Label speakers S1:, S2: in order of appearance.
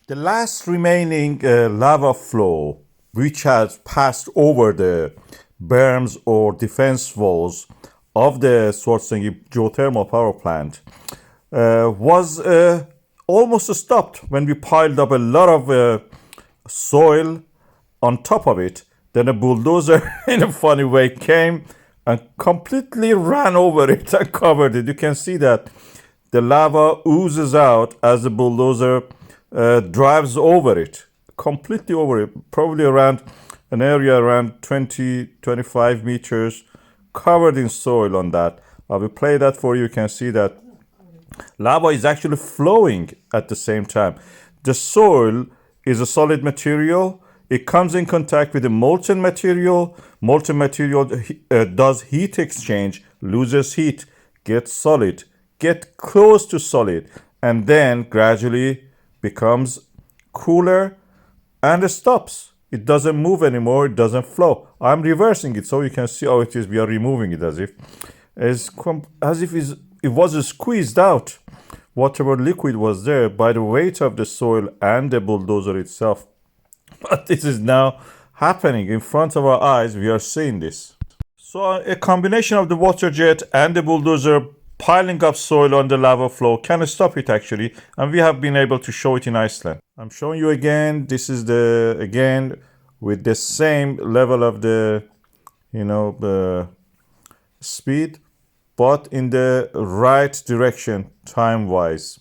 S1: The last remaining lava flow, which has passed over the berms or defense walls of the Svartsengi geothermal power plant, was almost stopped when we piled up a lot of soil on top of it. Then a bulldozer, in a funny way, came and completely ran over it and covered it. You can see that the lava oozes out as the bulldozer drives over it, completely over it, probably around an area around 20-25 meters, covered in soil on that. I will play that for you. You can see that lava is actually flowing at the same time. The soil is a solid material. It comes in contact with the molten material. Molten material does heat exchange, loses heat, gets solid, get close to solid, and then gradually becomes cooler and stops. It doesn't move anymore. It doesn't flow. I'm reversing it so you can see how it is. We are removing it as if it was squeezed out. Whatever liquid was there by the weight of the soil and the bulldozer itself. But this is now happening in front of our eyes. We are seeing this. So a combination of the water jet and the bulldozer piling up soil on the lava flow can stop it actually, and we have been able to show it in Iceland. I'm showing you again. This is again with the same level of the speed, but in the right direction time wise.